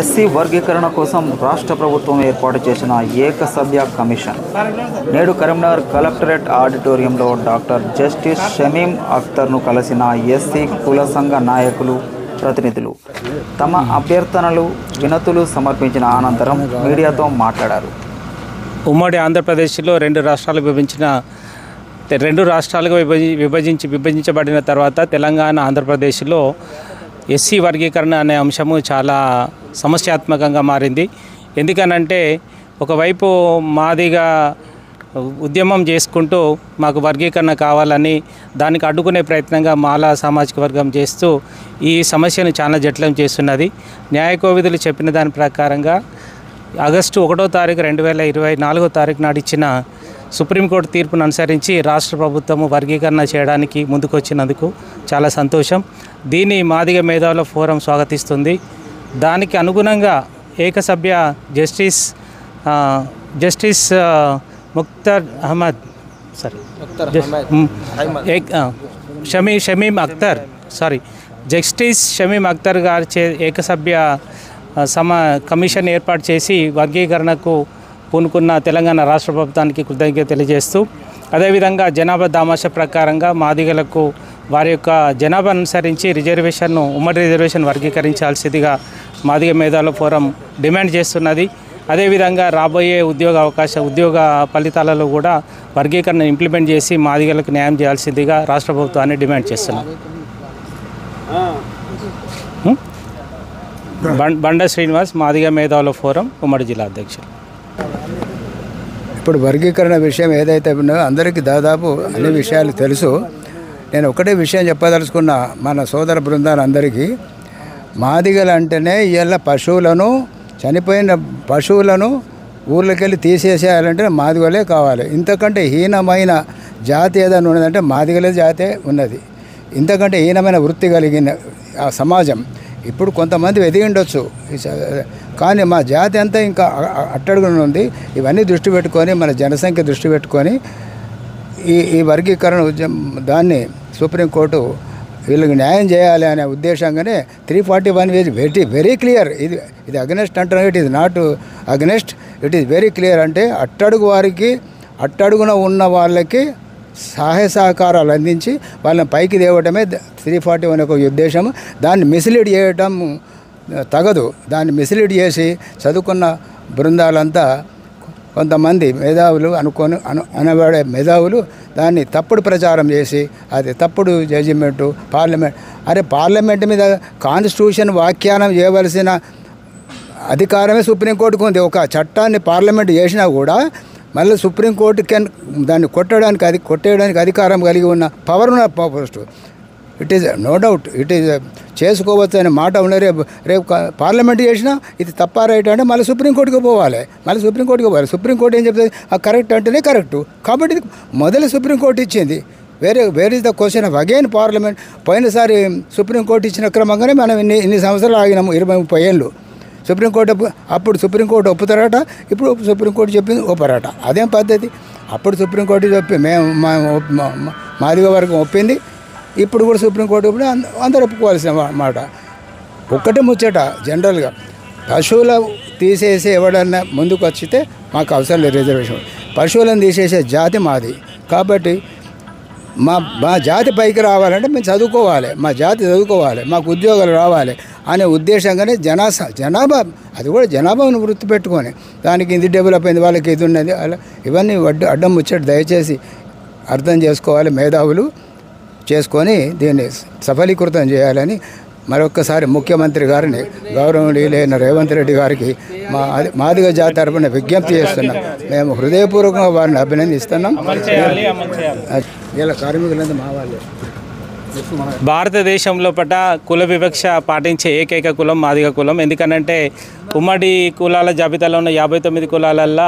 SC వర్గీకరణ కోసం రాష్ట్ర ప్రభుత్వం ఏర్పాటు చేసిన ఏకసభ్య కమిషన్ నేడు కరీంనగర్ కలెక్టరేట్ ఆడిటోరియంలో డాక్టర్ జస్టిస్ షమీం అఖ్తర్ను కలిసిన ఎస్సీ కుల సంఘ నాయకులు ప్రతినిధులు తమ అభ్యర్థనలు వినతులు సమర్పించిన అనంతరం మీడియాతో మాట్లాడారు. ఉమ్మడి ఆంధ్రప్రదేశ్లో రెండు రాష్ట్రాలుగా విభజించబడిన తర్వాత తెలంగాణ ఆంధ్రప్రదేశ్లో ఎస్సీ వర్గీకరణ అనే అంశము చాలా సమస్యాత్మకంగా మారింది. ఎందుకనంటే ఒకవైపు మాదిగా ఉద్యమం చేసుకుంటూ మాకు వర్గీకరణ కావాలని దానికి అడ్డుకునే ప్రయత్నంగా మాలా సామాజిక వర్గం చేస్తూ ఈ సమస్యను చాలా జటిలం చేస్తున్నది. న్యాయ కోవిదులు చెప్పిన దాని ప్రకారంగా ఆగస్టు 1వ తారీఖు 2024 నాడు ఇచ్చిన సుప్రీంకోర్టు తీర్పును అనుసరించి రాష్ట్ర ప్రభుత్వము వర్గీకరణ చేయడానికి ముందుకొచ్చినందుకు చాలా సంతోషం. దీన్ని మాదిగ మేధావుల ఫోరం స్వాగతిస్తుంది. దానికి అనుగుణంగా ఏకసభ్య జస్టిస్ ముఖ్తార్ అహ్మద్ షమీం అఖ్తర్ జస్టిస్ షమీం అఖ్తర్ గారి ఏకసభ్య కమిషన్ ఏర్పాటు చేసి వర్గీకరణకు పూనుకున్న తెలంగాణ రాష్ట్ర ప్రభుత్వానికి కృతజ్ఞత తెలియజేస్తూ, అదేవిధంగా జనాభా దామాష ప్రకారంగా మాదిగలకు వారి యొక్క జనాభా అనుసరించి ఉమ్మడి రిజర్వేషన్ వర్గీకరించాల్సిందిగా మాదిగ మేధావుల ఫోరం డిమాండ్ చేస్తున్నది. అదేవిధంగా రాబోయే ఉద్యోగ ఫలితాలలో కూడా వర్గీకరణ ఇంప్లిమెంట్ చేసి మాదిగలకు న్యాయం చేయాల్సిందిగా రాష్ట్ర ప్రభుత్వాన్ని డిమాండ్ చేస్తున్నాం. బండ శ్రీనివాస్, మాదిగ మేధావుల ఫోరం ఉమ్మడి జిల్లా అధ్యక్షులు. ఇప్పుడు వర్గీకరణ విషయం ఏదైతే ఉన్నదో అందరికీ దాదాపు అన్ని విషయాలు తెలుసు. నేను ఒకటే విషయం చెప్పదలుచుకున్న మన సోదర బృందాలందరికీ, మాదిగలు అంటేనే ఇవాళ చనిపోయిన పశువులను ఊర్లోకెళ్ళి తీసేసేయాలంటే మాదిగలే కావాలి. ఇంతకంటే హీనమైన జాతి ఏదైనా ఉన్నదంటే మాదిగలే జాతే ఉన్నది. ఇంతకంటే హీనమైన వృత్తి కలిగిన ఆ సమాజం ఇప్పుడు కొంతమంది ఎదిగిండొచ్చు, కానీ మా జాతి అంతా ఇంకా అట్టడుగున ఉంది. ఇవన్నీ దృష్టి పెట్టుకొని మన జనసంఖ్య దృష్టి పెట్టుకొని ఈ వర్గీకరణ దాన్ని సుప్రీంకోర్టు వీళ్ళకి న్యాయం చేయాలి అనే ఉద్దేశంగానే 341 ఈజ్ వెరీ క్లియర్. ఇది అగనెస్ట్ అంటున్నా, it is not against, it is very clear. అంటే అట్టడుగున ఉన్న వాళ్ళకి సహాయ సహకారాలు అందించి వాళ్ళని పైకి తేవటమే 341 యొక్క ఉద్దేశం. దాన్ని మిస్లీడ్ చేయటం తగదు. దాన్ని మిస్లీడ్ చేసి చదువుకున్న బృందాలంతా కొంతమంది మేధావులు అనబడే మేధావులు దాన్ని తప్పుడు ప్రచారం చేసి అది తప్పుడు జడ్జిమెంటు పార్లమెంట్ మీద కాన్స్టిట్యూషన్ వ్యాఖ్యానం చేయవలసిన అధికారమే సుప్రీంకోర్టుకు ఉంది. ఒక చట్టాన్ని పార్లమెంట్ చేసినా కూడా మళ్ళీ సుప్రీంకోర్టుకి దాన్ని కొట్టేయడానికి అధికారం కలిగి ఉన్న పవర్ ఉన్న post. It is no doubt, it is చేసుకోవచ్చు అనే మాట ఉన్నది. రేపు పార్లమెంట్ చేసినా ఇది తప్ప రైట్ అంటే మళ్ళీ సుప్రీంకోర్టుకి పోవాలి. సుప్రీంకోర్టు ఏం చెప్తుంది, కరెక్ట్ అంటేనే కరెక్టు. కాబట్టి మొదలు సుప్రీంకోర్టు ఇచ్చింది. Where is the question of again parliament. పోయినసారి సుప్రీంకోర్టు ఇచ్చిన క్రమంగానే మనం ఇన్ని సంవత్సరాలు ఆగినాము, 20-30 ఏళ్ళు. అప్పుడు సుప్రీంకోర్టు ఒప్పుతారట, ఇప్పుడు సుప్రీంకోర్టు చెప్పింది ఒప్పరట. అదేం పద్ధతి? అప్పుడు సుప్రీంకోర్టు చెప్పి మాదిగ వర్గం ఒప్పింది, ఇప్పుడు కూడా సుప్రీంకోర్టు ఇప్పుడు అందరూ ఒప్పుకోవాల్సిన మాట. ఒక్కటే ముచ్చట, జనరల్గా పశువుల తీసేసి ఎవడన్నా ముందుకు వచ్చితే మాకు అవసరం లేదు రిజర్వేషన్. పశువులను తీసేసే జాతి మాది. కాబట్టి మా జాతి పైకి రావాలంటే మేము చదువుకోవాలి, మా జాతి చదువుకోవాలి, మాకు ఉద్యోగాలు రావాలి అనే ఉద్దేశంగానే జనాభా అది కూడా జనాభాను వృత్తి పెట్టుకొని దానికి ఇది డెవలప్ అయింది, వాళ్ళకి ఇది ఉన్నది, అలా ఇవన్నీ అడ్డం ముచ్చట దయచేసి అర్థం చేసుకోవాలి. మేధావులు చేసుకొని దీన్ని సఫలీకృతం చేయాలని మరొక్కసారి ముఖ్యమంత్రి గారిని, గౌరవనీయులైన రేవంత్ రెడ్డి గారికి మాదిగ జాతి తరపున విజ్ఞప్తి చేస్తున్నాం. మేము హృదయపూర్వకంగా వారిని అభినందిస్తున్నాం. ఇలా కార్మికులంతా మా వాళ్ళే. భారతదేశంలో కుల వివక్ష పాటించే ఏకైక కులం మాదిగ కులం. ఎందుకనంటే ఉమ్మడి కులాల జాబితాలో ఉన్న 59 కులాలల్లో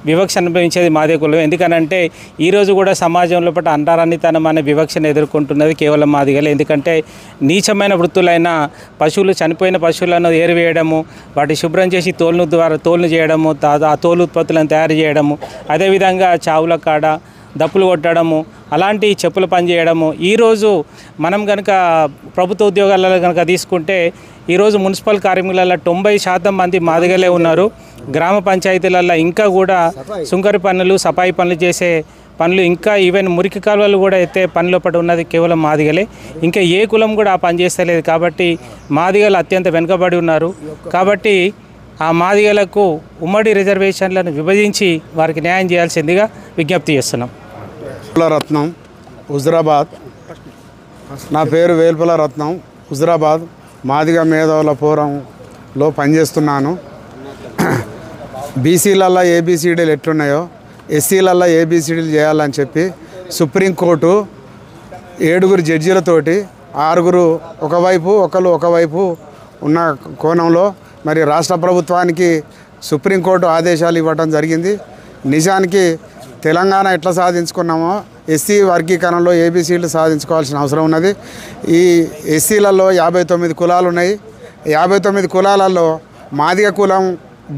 వివక్ష అనుభవించేది మాదిగ కులం. ఎందుకనంటే ఈరోజు కూడా సమాజంలో అంటరానితనం అనే వివక్షను ఎదుర్కొంటున్నది కేవలం మాదిగలే. ఎందుకంటే నీచమైన వృత్తులైన చనిపోయిన పశువులను ఏరివేయడము, వాటి శుభ్రం చేసి తోలును చేయడము, ఆ తోలు ఉత్పత్తులను తయారు చేయడము, అదేవిధంగా చావుల కాడ దప్పులు కొట్టడము, అలాంటి చెప్పుల పని చేయడము. ఈరోజు మనం కనుక ప్రభుత్వ ఉద్యోగాలలో కనుక తీసుకుంటే ఈరోజు మున్సిపల్ కార్మికులలో 90% మంది మాదిగలే ఉన్నారు. గ్రామ పంచాయతీలలో ఇంకా కూడా సుంకరి పనులు, సఫాయి పనులు చేసే పనులు, ఇంకా ఈవెన్ మురికి కాలువలు కూడా ఎత్తే పనిలో పడి ఉన్నది కేవలం మాదిగలే. ఇంకా ఏ కులం కూడా ఆ పని చేస్తలేదు. కాబట్టి మాదిగలు అత్యంత వెనుకబడి ఉన్నారు. కాబట్టి ఆ మాదిగలకు ఉమ్మడి రిజర్వేషన్లను విభజించి వారికి న్యాయం చేయాల్సిందిగా విజ్ఞప్తి చేస్తున్నాం. రత్నం, హుజరాబాద్. నా పేరు వేల్పుల రత్నం, హుజరాబాద్ మాదిగ మేధావుల ఫోరంలో పనిచేస్తున్నాను. బీసీలల్లో ఏబిసిడీలు ఎట్లున్నాయో ఎస్సీలల్లో ఏబిసిడీలు చేయాలని చెప్పి సుప్రీంకోర్టు 7 జడ్జీలతోటి 6 ఒకవైపు ఉన్న కోణంలో మరి రాష్ట్ర ప్రభుత్వానికి సుప్రీంకోర్టు ఆదేశాలు ఇవ్వడం జరిగింది. నిజానికి తెలంగాణ ఎట్లా సాధించుకున్నామో ఎస్సీ వర్గీకరణలో ఏబిసిడీలు సాధించుకోవాల్సిన అవసరం ఉన్నది. ఈ ఎస్సీలలో 59 కులాలు ఉన్నాయి. 59 కులాలలో మాదిగ కులం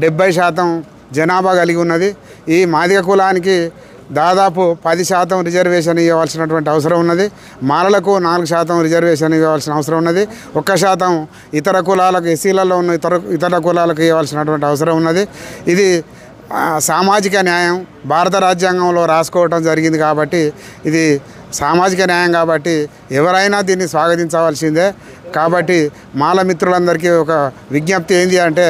70% జనాభా కలిగి ఉన్నది. ఈ మాదిగ కులానికి దాదాపు 10% రిజర్వేషన్ ఇవ్వాల్సినటువంటి అవసరం ఉన్నది. మాలలకు 4% రిజర్వేషన్ ఇవ్వాల్సిన అవసరం ఉన్నది. 1% ఇతర కులాలకు, ఎస్సీలలో ఉన్న ఇతర కులాలకు ఇవ్వాల్సినటువంటి అవసరం ఉన్నది. ఇది సామాజిక న్యాయం భారత రాజ్యాంగంలో రాసుకోవటం జరిగింది. కాబట్టి ఇది సామాజిక న్యాయం కాబట్టి ఎవరైనా దీన్ని స్వాగతించవలసిందే. కాబట్టి మాల మిత్రులందరికీ ఒక విజ్ఞప్తి ఏంటి అంటే,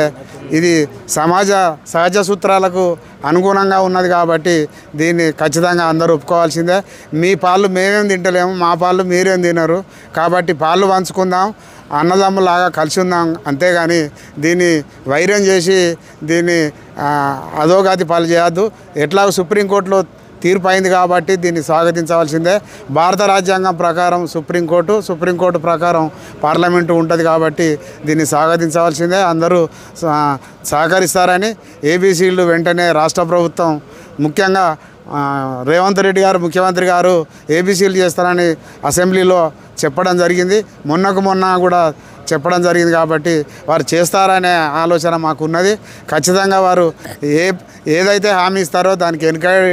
ఇది సహజ సూత్రాలకు అనుగుణంగా ఉన్నది కాబట్టి దీన్ని ఖచ్చితంగా అందరూ ఒప్పుకోవాల్సిందే. మీ పాలు మేమేం తింటలేము, మా పాలు మీరేం తినరు. కాబట్టి పాలు పంచుకుందాం, అన్నదమ్ములాగా కలిసి ఉందాం. అంతేగాని దీన్ని వైరం చేసి దీన్ని అధోగతి పాలు చేయొద్దు. ఎట్లా సుప్రీంకోర్టులో తీర్పు అయింది కాబట్టి దీన్ని స్వాగతించవలసిందే. భారత రాజ్యాంగం ప్రకారం సుప్రీంకోర్టు ప్రకారం పార్లమెంటు ఉంటుంది కాబట్టి దీన్ని స్వాగతించవలసిందే. అందరూ సహకరిస్తారని ఏబీసీలు వెంటనే రాష్ట్ర ప్రభుత్వం, ముఖ్యంగా రేవంత్ రెడ్డి గారు ముఖ్యమంత్రి గారు ఏబీసీలు చేస్తారని అసెంబ్లీలో చెప్పడం జరిగింది. మొన్న కూడా చెప్పడం జరిగింది. కాబట్టి వారు చేస్తారనే ఆలోచన మాకు ఉన్నది. ఖచ్చితంగా వారు ఏదైతే హామీ ఇస్తారో దానికి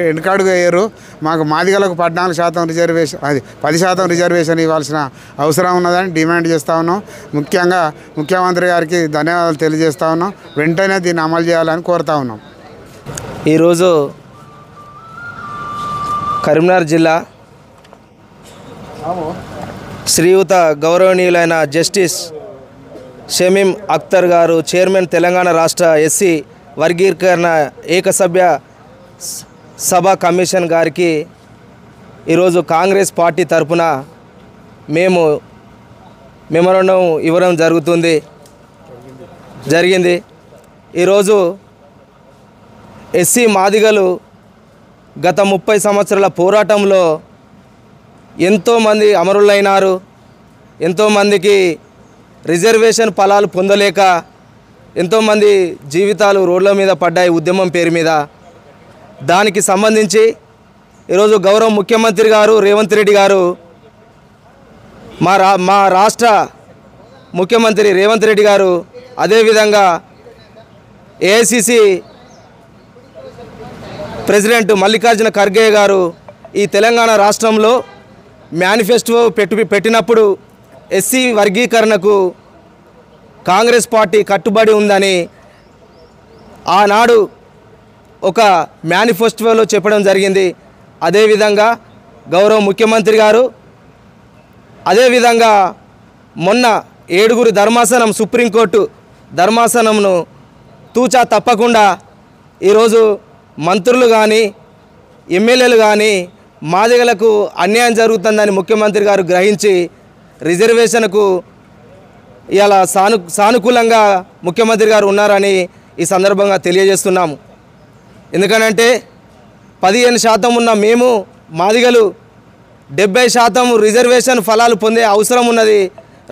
వెనుకాడుగా వేయరు. మాకు మాదిగలకు 14% రిజర్వేషన్, అది 10% రిజర్వేషన్ ఇవ్వాల్సిన అవసరం ఉన్నదని డిమాండ్ చేస్తూ ఉన్నాం. ముఖ్యంగా ముఖ్యమంత్రి గారికి ధన్యవాదాలు తెలియజేస్తూ ఉన్నాం. వెంటనే దీన్ని అమలు చేయాలని కోరుతూ ఉన్నాం. ఈరోజు కరీంనగర్ జిల్లా శ్రీయుత గౌరవనీయులైన జస్టిస్ షమీం అఖ్తర్ గారు, చైర్మన్ తెలంగాణ రాష్ట్ర ఎస్సీ వర్గీకరణ ఏకసభ్య సభ కమిషన్ గారికి ఈరోజు కాంగ్రెస్ పార్టీ తరఫున మేము మెమోరాండం ఇవ్వడం జరిగింది. ఈరోజు ఎస్సీ మాదిగలు గత 30 సంవత్సరాల పోరాటంలో ఎంతోమంది అమరులైనారు. ఎంతోమందికి రిజర్వేషన్ ఫలాలు పొందలేక ఎంతోమంది జీవితాలు రోడ్ల మీద పడ్డాయి ఉద్యమం పేరు మీద. దానికి సంబంధించి ఈరోజు గౌరవ ముఖ్యమంత్రి గారు రేవంత్ రెడ్డి గారు, మా రాష్ట్ర ముఖ్యమంత్రి రేవంత్ రెడ్డి గారు, అదేవిధంగా ఏఐసిసి ప్రెసిడెంట్ మల్లికార్జున ఖర్గే గారు ఈ తెలంగాణ రాష్ట్రంలో మేనిఫెస్టో పెట్టినప్పుడు ఎస్సీ వర్గీకరణకు కాంగ్రెస్ పార్టీ కట్టుబడి ఉందని ఆనాడు ఒక మేనిఫెస్టోలో చెప్పడం జరిగింది. అదేవిధంగా గౌరవ ముఖ్యమంత్రి గారు, అదేవిధంగా మొన్న 7 ధర్మాసనం సుప్రీంకోర్టు ధర్మాసనంను తూచా తప్పకుండా ఈరోజు మంత్రులు కానీ ఎమ్మెల్యేలు కానీ మాదిగలకు అన్యాయం జరుగుతుందని ముఖ్యమంత్రి గారు గ్రహించి రిజర్వేషన్కు ఇలా సానుకూలంగా ముఖ్యమంత్రి గారు ఉన్నారని ఈ సందర్భంగా తెలియజేస్తున్నాము. ఎందుకనంటే 15% ఉన్న మేము మాదిగలు 70% రిజర్వేషన్ ఫలాలు పొందే అవసరం ఉన్నది.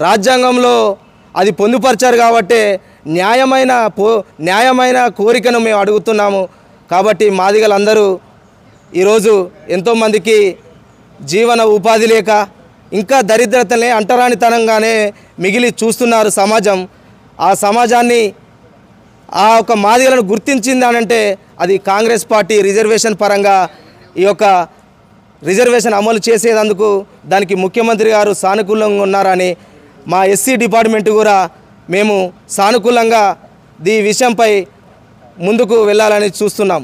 రాజ్యాంగంలో అది పొందుపరిచారు కాబట్టి న్యాయమైన కోరికను మేము అడుగుతున్నాము. కాబట్టి మాదిగలందరూ ఈరోజు ఎంతోమందికి జీవన ఉపాధి లేక ఇంకా దరిద్రతనే అంటరానితనంగానే మిగిలి చూస్తున్నారు సమాజం. ఆ సమాజాన్ని ఆ ఒక మాదిగలను గుర్తించింది అనంటే అది కాంగ్రెస్ పార్టీ రిజర్వేషన్ పరంగా ఈ యొక్క రిజర్వేషన్ అమలు చేసేందుకు దానికి ముఖ్యమంత్రి గారు సానుకూలంగా ఉన్నారని మా ఎస్సీ డిపార్ట్మెంట్ కూడా మేము సానుకూలంగా ఈ విషయంపై ముందుకు వెళ్ళాలని చూస్తున్నాం.